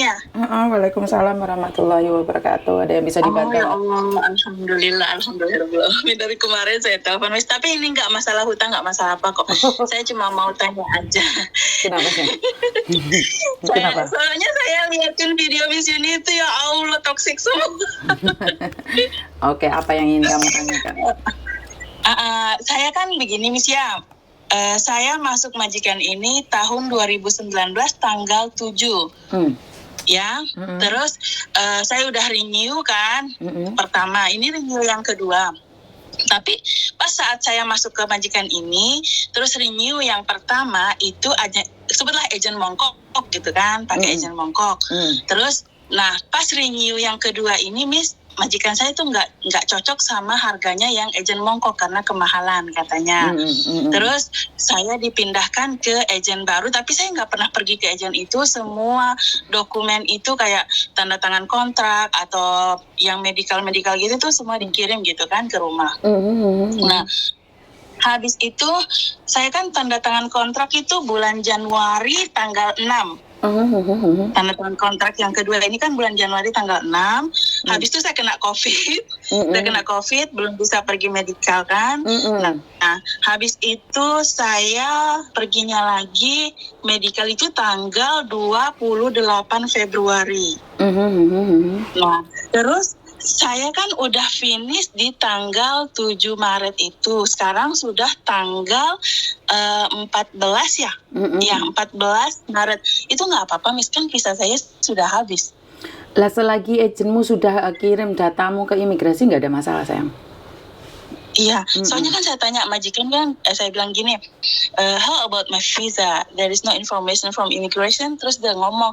ini ya? Waalaikumsalam warahmatullahi wabarakatuh. Ada yang bisa Oh dibantu ya nggak? Allah, alhamdulillah. Dari kemarin saya telepon, Miss. Tapi ini nggak masalah hutang, nggak masalah apa kok. Saya cuma mau tanya aja. Kenapa sih? Kenapa? Soalnya saya liatin video Miss Yuni itu ya Allah toksik semua. Oke, apa yang ingin kamu tanyakan? Saya kan begini Miss ya. Saya masuk majikan ini tahun 2019 tanggal 7. Ya, terus saya udah renew kan, pertama, ini renew yang kedua. Tapi pas saat saya masuk ke majikan ini, terus renew yang pertama itu aja, sebutlah agent Mongkok gitu kan, pakai agent Mongkok. Terus, nah pas renew yang kedua ini, Miss, majikan saya tuh nggak cocok sama harganya yang agent Mongkok karena kemahalan katanya. Terus saya dipindahkan ke agent baru, tapi saya nggak pernah pergi ke agent itu. Semua dokumen itu kayak tanda tangan kontrak atau yang medical gitu tuh semua dikirim gitu kan ke rumah. Nah, habis itu saya kan tanda tangan kontrak itu bulan Januari tanggal 6. Tanda tangan kontrak yang kedua ini kan bulan Januari tanggal 6. Habis itu saya kena COVID. Saya kena COVID, belum bisa pergi medikal kan. Nah, habis itu saya perginya lagi medikal itu tanggal 28 Februari. Nah, terus saya kan udah finish di tanggal 7 Maret itu. Sekarang sudah tanggal 14 ya? Ya, 14 Maret. Itu nggak apa-apa, Miss, kan visa saya sudah habis. Lah selagi agentmu sudah kirim datamu ke imigrasi nggak ada masalah, sayang. Iya, soalnya kan saya tanya majikan kan, saya bilang gini, how about my visa? There is no information from immigration. Terus dia ngomong,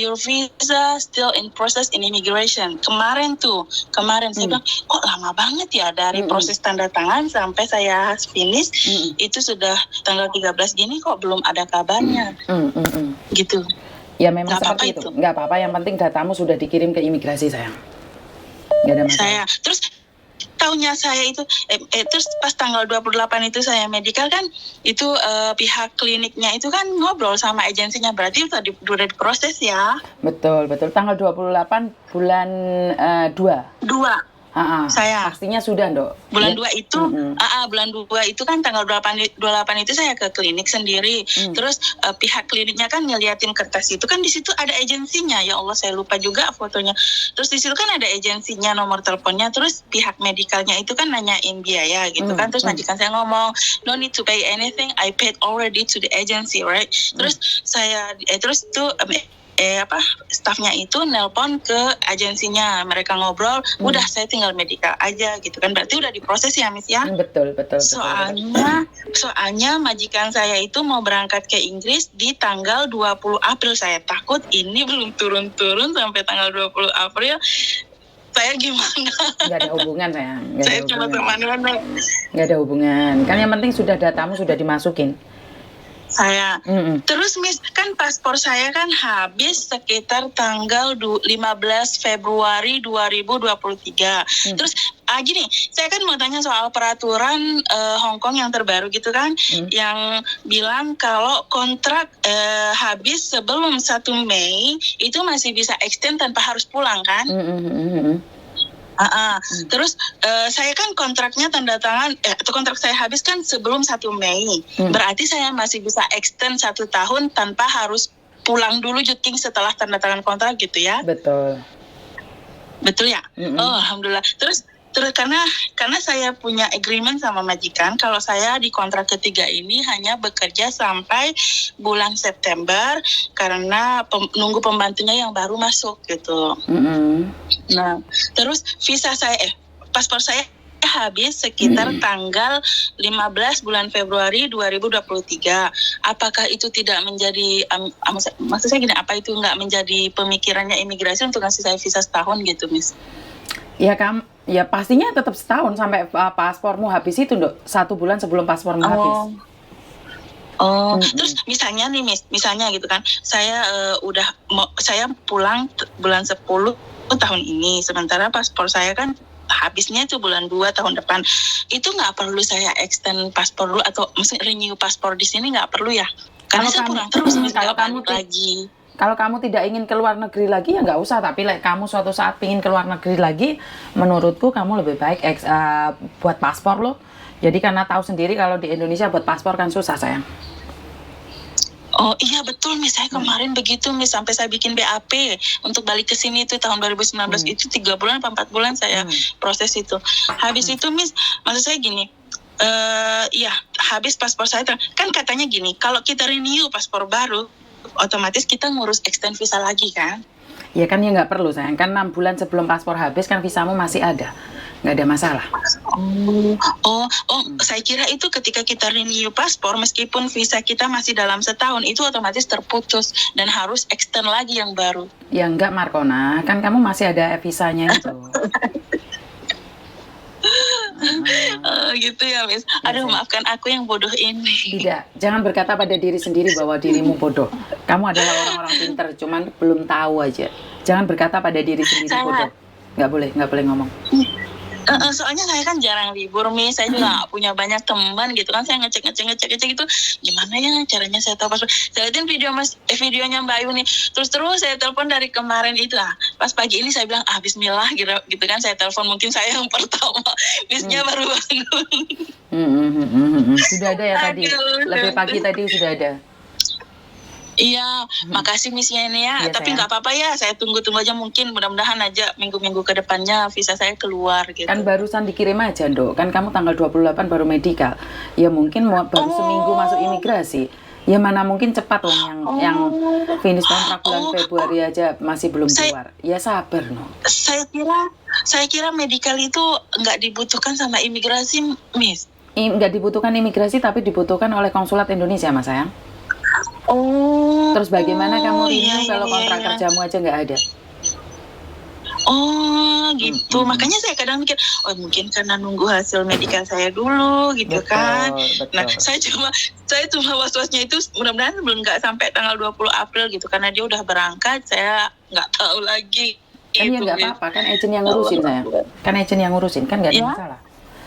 your visa still in process in immigration. Kemarin saya bilang, kok lama banget ya dari proses tanda tangan sampai saya finish, itu sudah tanggal 13 gini kok belum ada kabarnya. Gitu. Ya memang Nggak seperti apa-apa itu. Nggak apa-apa, yang penting datamu sudah dikirim ke imigrasi, sayang. Nggak ada masalah. Terus tahunnya saya itu terus pas tanggal 28 itu saya medikal kan, itu pihak kliniknya itu kan ngobrol sama agensinya, berarti itu udah diproses ya. Betul tanggal 28 bulan 2 saya pastinya sudah, Dok. Bulan 2 itu bulan 2 itu kan tanggal 28 itu saya ke klinik sendiri. Terus pihak kliniknya kan ngeliatin kertas itu kan, di situ ada agensinya. Ya Allah, saya lupa juga fotonya. Terus di situ kan ada agensinya, nomor teleponnya. Terus pihak medikalnya itu kan nanyain biaya gitu kan. Terus majikan saya ngomong, no need to pay anything, I paid already to the agency, right? Terus saya terus itu stafnya itu nelpon ke agensinya, mereka ngobrol, udah saya tinggal medikal aja gitu kan, berarti udah diproses ya, Miss ya. Betul. Soalnya majikan saya itu mau berangkat ke Inggris di tanggal 20 April. Saya takut ini belum turun sampai tanggal 20 April. Saya gimana? Nggak ada hubungan, sayang. Saya cuma teman-teman. Nggak ada hubungan. Kan yang penting sudah datamu sudah dimasukin. Saya. Terus Miss, kan paspor saya kan habis sekitar tanggal 15 Februari 2023. Terus gini, saya kan mau tanya soal peraturan Hong Kong yang terbaru gitu kan, yang bilang kalau kontrak habis sebelum 1 Mei itu masih bisa extend tanpa harus pulang kan? Terus saya kan kontraknya tanda tangan atau kontrak saya habis kan sebelum 1 Mei. Berarti saya masih bisa extend 1 tahun tanpa harus pulang dulu juting setelah tanda tangan kontrak gitu ya. Betul ya? Oh, alhamdulillah. Terus karena saya punya agreement sama majikan kalau saya di kontrak ketiga ini hanya bekerja sampai bulan September karena nunggu pembantunya yang baru masuk gitu. Nah, terus paspor saya habis sekitar tanggal 15 bulan Februari 2023. Apakah itu tidak menjadi maksud saya gini, apa itu nggak menjadi pemikirannya imigrasi untuk ngasih saya visa setahun gitu, Miss? Ya pastinya tetap setahun sampai paspormu habis itu, Dok. 1 bulan sebelum paspormu habis. Terus misalnya nih, Miss, gitu kan, saya saya pulang bulan 10 tahun ini, sementara paspor saya kan habisnya itu bulan 2 tahun depan. Itu nggak perlu saya extend paspor dulu atau mesti renew paspor di sini, nggak perlu ya? Karena saya pulang terus, kalau kamu lagi. Kalau kamu tidak ingin keluar negeri lagi ya nggak usah. Tapi kamu suatu saat ingin keluar negeri lagi, menurutku kamu lebih baik buat paspor loh. Jadi karena tahu sendiri kalau di Indonesia buat paspor kan susah sayang. Oh iya betul Miss, saya kemarin begitu Miss, sampai saya bikin BAP untuk balik ke sini itu tahun 2019 itu 3 bulan atau 4 bulan saya proses itu. Habis itu Miss, maksud saya gini, ya habis paspor saya kan katanya gini, kalau kita renew paspor baru, otomatis kita ngurus extend visa lagi kan? Ya kan ya nggak perlu sayang, kan 6 bulan sebelum paspor habis kan visamu masih ada, nggak ada masalah. Saya kira itu ketika kita renew paspor, meskipun visa kita masih dalam setahun, itu otomatis terputus dan harus extend lagi yang baru. Ya enggak Markona, kan kamu masih ada visanya itu. Gitu ya Miss. Aduh maafkan aku yang bodoh ini. Tidak, jangan berkata pada diri sendiri bahwa dirimu bodoh. Kamu adalah orang-orang pintar, cuman belum tahu aja. Jangan berkata pada diri sendiri bodoh. Nggak boleh ngomong. Soalnya saya kan jarang libur Miss, saya juga nggak punya banyak teman gitu kan, saya ngecek gitu, gimana ya caranya saya tahu paspor. Saya liatin videonya Mbak Ayu nih, terus saya telepon dari kemarin itu pas pagi ini saya bilang Bismillah gitu kan, saya telepon, mungkin saya yang pertama, Missnya baru bangun. Sudah ada ya tadi, lebih pagi tadi sudah ada. Iya, makasih Missnya ini ya. Tapi nggak apa-apa ya, saya tunggu aja, mungkin mudah-mudahan aja minggu-minggu ke depannya visa saya keluar gitu. Kan barusan dikirim aja, Nduk. Kan kamu tanggal 28 baru medical. Ya mungkin baru seminggu masuk imigrasi. Ya mana mungkin cepat loh yang finish kontrak bulan Februari aja masih belum keluar. Ya sabar no. Saya kira medical itu nggak dibutuhkan sama imigrasi, Miss. Nggak dibutuhkan imigrasi, tapi dibutuhkan oleh konsulat Indonesia, Mas sayang. Terus bagaimana kamu renew kalau kontrak kerjamu aja nggak ada? Gitu. Makanya saya kadang mikir, mungkin karena nunggu hasil medikal saya dulu gitu. Betul, kan. Betul. Nah, saya cuma was-wasnya itu mudah-mudahan belum nggak sampai tanggal 20 April gitu, karena dia udah berangkat, saya nggak tahu lagi. Kan ya nggak apa-apa, kan agent yang ngurusin saya. Kan agent yang ngurusin, kan nggak ada masalah.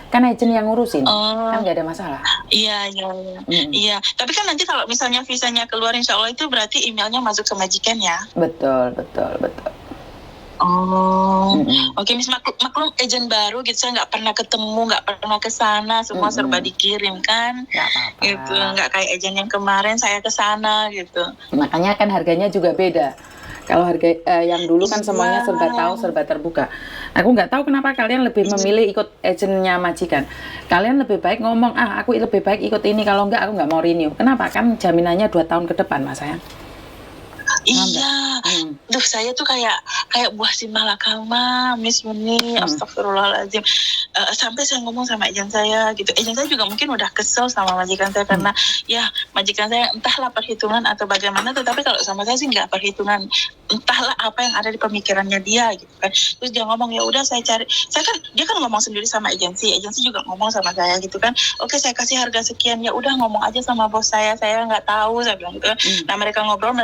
Kan agent yang ngurusin, kan nggak ada masalah. Iya. Tapi kan nanti kalau misalnya visanya keluar, insya Allah itu berarti emailnya masuk ke majikan ya. Betul. Oke, Miss, maklum agent baru gitu, saya nggak pernah ketemu, nggak pernah ke sana, semua serba dikirim kan. Nggak apa-apa. Gitu, nggak kayak agent yang kemarin saya ke sana gitu. Makanya kan harganya juga beda. Kalau harga yang dulu kan semuanya serba tahu, serba terbuka. Aku nggak tahu kenapa kalian lebih memilih ikut agennya majikan. Kalian lebih baik ngomong, aku lebih baik ikut ini, kalau nggak aku nggak mau renew. Kenapa? Kan jaminannya 2 tahun ke depan, Mas sayang. Iya, saya tuh kayak buah si malakama, Miss Yuni, astagfirullahaladzim. Sampai saya ngomong sama agent saya gitu. Agent saya juga mungkin udah kesel sama majikan saya karena ya majikan saya entahlah perhitungan atau bagaimana, tetapi kalau sama saya sih nggak perhitungan. Entahlah apa yang ada di pemikirannya dia gitu kan. Terus dia ngomong, ya udah dia kan ngomong sendiri sama agensi juga ngomong sama saya gitu kan. Oke, saya kasih harga sekian, ya udah ngomong aja sama bos saya nggak tahu, saya bilang gitu. Nah mereka ngobrol,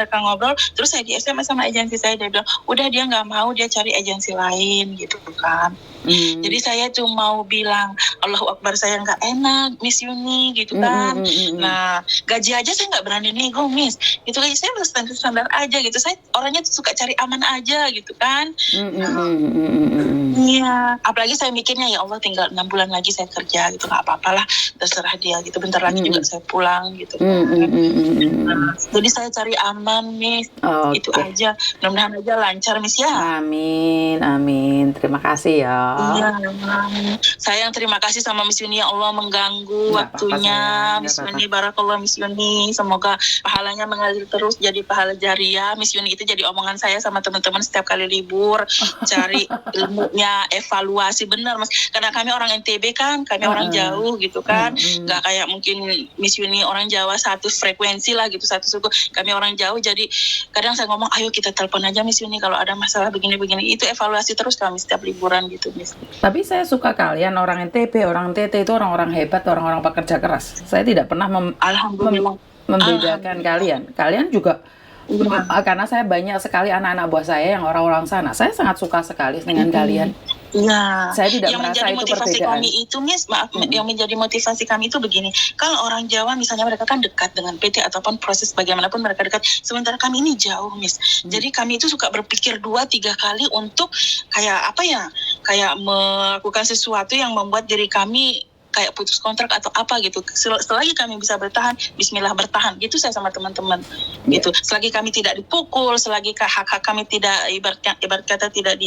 terus saya di SMS sama agensi saya, dia bilang udah dia nggak mau, dia cari agensi lain gitu kan. Jadi saya cuma mau bilang Allahu Akbar, saya nggak enak Miss Yuni gitu kan. Nah gaji aja saya nggak berani nego Miss, gitu gaji saya standar aja gitu, saya orangnya suka cari aman aja gitu kan. Iya, apalagi saya mikirnya ya Allah tinggal 6 bulan lagi saya kerja gitu, nggak apa-apa lah, terserah dia gitu, bentar lagi juga saya pulang gitu kan. Jadi saya cari aman Miss. Itu aja, mudah-mudahan aja lancar Miss ya. Amin. Terima kasih ya. Iya, sayang terima kasih sama Miss Yuni, ya Allah mengganggu waktunya Miss Yuni. Barakallah Miss Yuni, semoga pahalanya mengalir terus jadi pahala jariah. Miss Yuni itu jadi omongan saya sama teman-teman setiap kali libur, cari ilmunya, evaluasi benar Mas, karena kami orang NTB kan, kami orang jauh gitu kan, nggak kayak mungkin Miss Yuni orang Jawa satu frekuensi lah gitu, satu suku, kami orang jauh, jadi kadang saya ngomong ayo kita telepon aja Miss Yuni kalau ada masalah begini-begini, itu evaluasi terus kami setiap liburan gitu Miss. Tapi saya suka kalian orang NTB, orang NTT itu orang-orang hebat, orang-orang pekerja keras. Saya tidak pernah membedakan kalian. Kalian juga karena saya banyak sekali anak-anak buah saya yang orang-orang sana. Saya sangat suka sekali dengan kalian. Iya, Saya tidak yang merasa menjadi itu motivasi perbedaan. kami itu, Miss, maaf, yang menjadi motivasi kami itu begini. Kalau orang Jawa misalnya mereka kan dekat dengan PT ataupun proses bagaimanapun mereka dekat. Sementara kami ini jauh, Miss. Jadi kami itu suka berpikir 2-3 kali untuk kayak apa ya, kayak melakukan sesuatu yang membuat diri kami kayak putus kontrak atau apa gitu. Selagi kami bisa bertahan, bismillah bertahan. Gitu saya sama teman-teman. Gitu. Selagi kami tidak dipukul, selagi hak-hak kami tidak ibarat kata tidak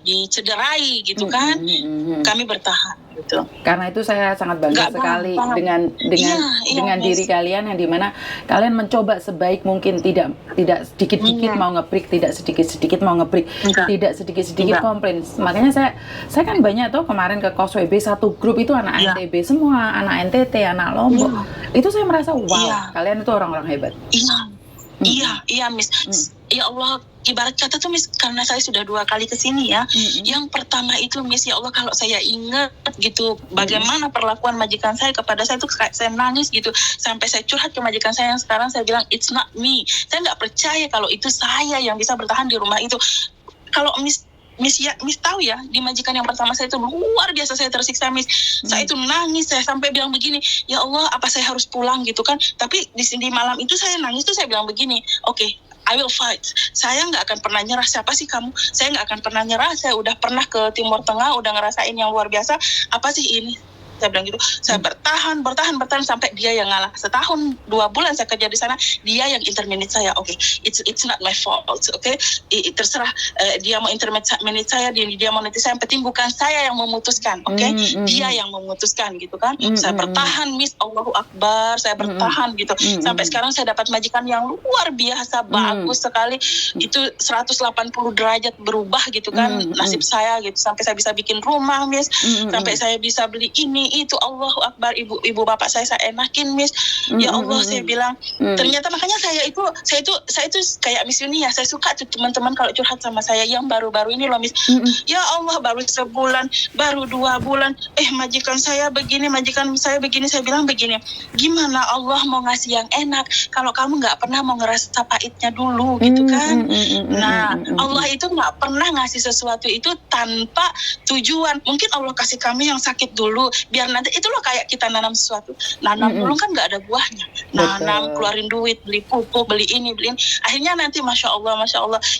dicederai gitu kan, kami bertahan gitu. Karena itu saya sangat bangga sekali dengan diri kalian yang dimana kalian mencoba sebaik mungkin, tidak sedikit-sedikit mau nge-break, tidak sedikit-sedikit mau nge-break, tidak sedikit-sedikit komplain. Makanya saya kan banyak tuh kemarin ke Kos WB, satu grup itu anak NTB semua, anak NTT, anak Lombok. Itu saya merasa wow, kalian itu orang-orang hebat. Iya, Miss. Ya Allah, ibarat kata tuh, Miss, karena saya sudah 2 kali kesini ya. Yang pertama itu, Miss, ya Allah, kalau saya ingat gitu bagaimana perlakuan majikan saya kepada saya tuh saya nangis gitu. Sampai saya curhat ke majikan saya yang sekarang, saya bilang it's not me. Saya nggak percaya kalau itu saya yang bisa bertahan di rumah itu. Kalau Miss tahu ya, di majikan yang pertama saya itu luar biasa saya tersiksa, Miss. Saya itu nangis, saya sampai bilang begini, ya Allah, apa saya harus pulang gitu kan. Tapi di malam itu saya nangis tuh saya bilang begini, oke, I will fight. Saya nggak akan pernah nyerah. Siapa sih kamu? Saya nggak akan pernah nyerah. Saya udah pernah ke Timur Tengah, udah ngerasain yang luar biasa. Apa sih ini? Saya bilang gitu. Saya bertahan sampai dia yang ngalah. Setahun 2 bulan saya kerja di sana, dia yang interminate saya. Oke, it's not my fault. Oke, terserah dia mau interminate saya, dia mau nanti saya. Yang penting bukan saya yang memutuskan. Oke, dia yang memutuskan gitu kan. Saya bertahan, Miss. Allahu Akbar. Saya bertahan gitu. Sampai sekarang saya dapat majikan yang luar biasa, bagus sekali. Itu 180 derajat berubah gitu kan. Nasib saya gitu. Sampai saya bisa bikin rumah, Miss. Sampai saya bisa beli ini itu. Allahu Akbar, ibu bapak saya enakin, Miss. Ya Allah, saya bilang ternyata makanya saya itu kayak Miss Yuni ya, saya suka tuh teman-teman kalau curhat sama saya yang baru-baru ini loh, Miss. Ya Allah, baru sebulan, baru 2 bulan, majikan saya begini, saya bilang begini, gimana Allah mau ngasih yang enak kalau kamu nggak pernah mau ngerasa pahitnya dulu gitu kan. Nah, Allah itu nggak pernah ngasih sesuatu itu tanpa tujuan. Mungkin Allah kasih kami yang sakit dulu biar nanti itu loh, kayak kita nanam sesuatu, nanam dulu kan nggak ada buahnya, nanam, keluarin duit, beli pupuk, beli ini, akhirnya nanti masya Allah.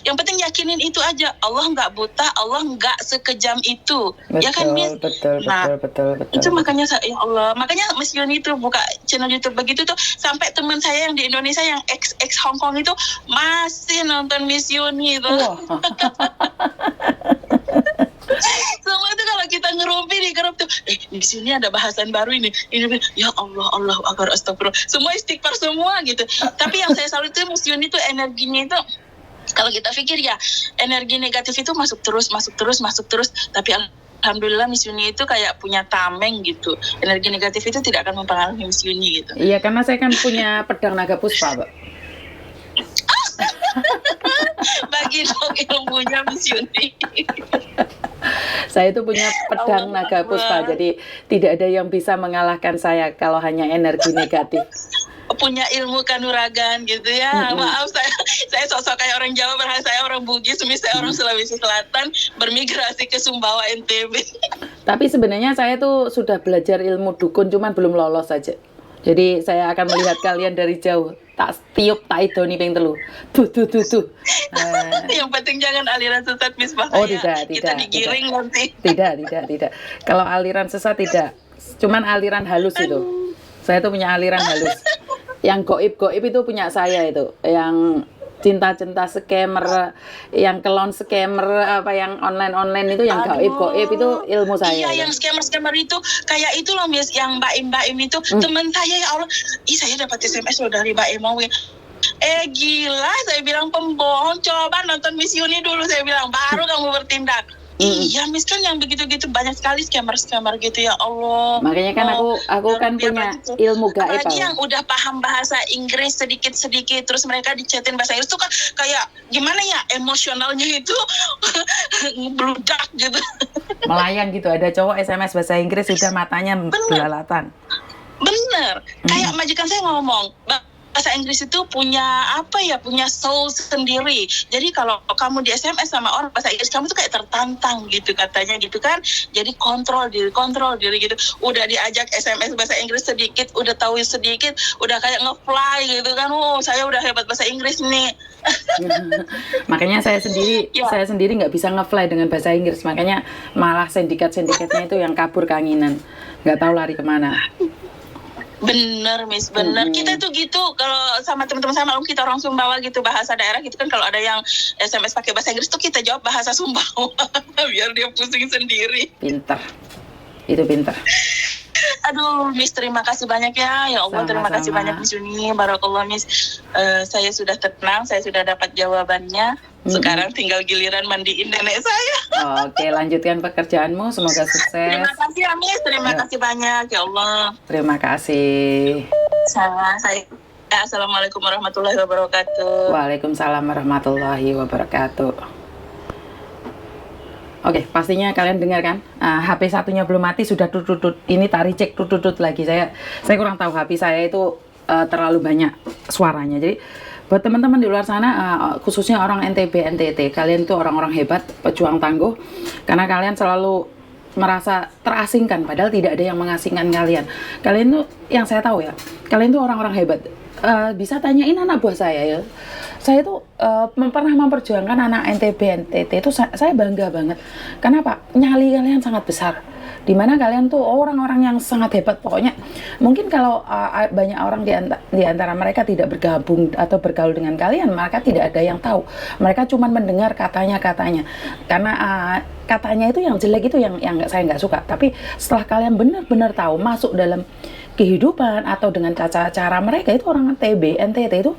Yang penting yakinin itu aja, Allah nggak buta, Allah nggak sekejam itu. Betul, Ya kan, Miss? Betul. Itu makanya ya Allah, makanya Miss Yuni itu buka channel YouTube begitu tuh, sampai teman saya yang di Indonesia yang ex Hong Kong itu masih nonton Miss Yuni itu. Semua itu kalau kita ngerumpi di grup tuh, di sini ada bahasan baru ini, ya Allah, Allahu Akbar, astagfirullah, semua istighfar semua gitu. Tapi yang saya salut itu Miss Yuni tuh energinya itu, kalau kita pikir ya energi negatif itu masuk terus, tapi alhamdulillah Miss Yuni itu kayak punya tameng gitu. Energi negatif itu tidak akan mempengaruhi Miss Yuni gitu. Iya, karena saya kan punya pedang naga puspa, Pak. Bagi dong ilmunya Miss Yuni. Saya itu punya pedang naga puspa, jadi tidak ada yang bisa mengalahkan saya kalau hanya energi negatif. Punya ilmu kanuragan gitu ya. Maaf, saya sosok kayak orang Jawa, padahal saya orang Bugis, saya orang Sulawesi Selatan, bermigrasi ke Sumbawa NTB. Tapi sebenarnya saya tuh sudah belajar ilmu dukun, cuman belum lolos saja. Jadi saya akan melihat kalian dari jauh, tak tiup, tak idoni ping telu. Tuh. Yang penting jangan aliran sesat, Miss, bahaya. Oh, tidak. Kita digiring nanti. Tidak. Kalau aliran sesat tidak. Cuman aliran halus itu. Saya tuh punya aliran halus. Yang goib itu punya saya itu. Yang cinta scammer, yang kelon scammer, apa yang online itu, yang goib itu ilmu saya. Iya, yang scammer itu kayak itu loh, Miss, yang Mbak Im itu teman saya, ya Allah. Saya dapat SMS loh dari Mbak Im. Gila, saya bilang pembohong, coba nonton Miss Yuni dulu, saya bilang, baru kamu bertindak. Iya, Miss, kan yang begitu-gitu banyak sekali scammer gitu, ya Allah. Makanya kan aku kan punya ilmu gaib. Apalagi yang udah paham bahasa Inggris sedikit-sedikit, terus mereka dichatin bahasa Inggris tuh kan kayak gimana ya, emosionalnya itu bludak gitu. Melayang gitu, ada cowok SMS bahasa Inggris sudah matanya belalatan. Bener, kayak majikan saya ngomong, bahasa Inggris itu punya apa ya, punya soul sendiri. Jadi kalau kamu di SMS sama orang bahasa Inggris, kamu tuh kayak tertantang gitu katanya gitu kan. Jadi kontrol diri gitu. Udah diajak SMS bahasa Inggris sedikit, udah tahu sedikit, udah kayak nge-fly gitu kan. Saya udah hebat bahasa Inggris nih. Makanya saya sendiri nggak bisa nge-fly dengan bahasa Inggris. Makanya malah sindikat-sindikatnya itu yang kabur keanginan, nggak tahu lari kemana. Bener, Miss, bener. Kita itu gitu, kalau sama teman-teman saya, maklum kita orang Sumbawa gitu, bahasa daerah gitu kan, kalau ada yang SMS pakai bahasa Inggris tuh kita jawab bahasa Sumbawa, biar dia pusing sendiri. Pinter, itu pinter. Aduh, Miss, terima kasih banyak ya. Ya Allah, terima kasih banyak, Miss Yuni. Barakallah, Miss. Saya sudah tenang, saya sudah dapat jawabannya. Sekarang tinggal giliran mandiin nenek saya. Oke, lanjutkan pekerjaanmu. Semoga sukses. Terima kasih ya, Miss. Terima kasih banyak. Ya Allah. Terima kasih. Assalamualaikum warahmatullahi wabarakatuh. Waalaikumsalam warahmatullahi wabarakatuh. Oke, pastinya kalian dengar kan? HP satunya belum mati sudah tutut. Ini tari cek tutut lagi. Saya kurang tahu, HP saya itu terlalu banyak suaranya. Jadi buat teman-teman di luar sana, khususnya orang NTB, NTT, kalian itu orang-orang hebat, pejuang tangguh, karena kalian selalu merasa terasingkan, padahal tidak ada yang mengasingkan kalian. Kalian tuh, yang saya tahu ya, kalian tuh orang-orang hebat. Bisa tanyain anak buah saya ya. Saya tuh pernah memperjuangkan anak NTB, NTT itu saya bangga banget. Kenapa? Nyali kalian sangat besar. Dimana kalian tuh orang-orang yang sangat hebat. Pokoknya mungkin kalau banyak orang di antara mereka tidak bergabung atau bergaul dengan kalian, mereka tidak ada yang tahu. Mereka cuma mendengar katanya karena katanya itu yang jelek, itu yang saya nggak suka. Tapi setelah kalian benar-benar tahu, masuk dalam kehidupan atau dengan cara mereka, itu orang TB, NTT itu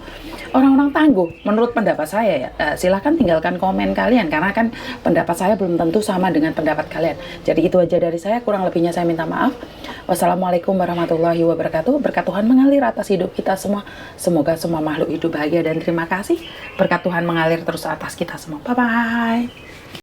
orang-orang tangguh menurut pendapat saya ya. Silahkan tinggalkan komen kalian, karena kan pendapat saya belum tentu sama dengan pendapat kalian. Jadi itu aja dari saya, kurang lebihnya saya minta maaf. Wassalamualaikum warahmatullahi wabarakatuh. Berkat Tuhan mengalir atas hidup kita semua. Semoga semua makhluk hidup bahagia, dan terima kasih berkat Tuhan mengalir terus atas kita semua. Bye bye.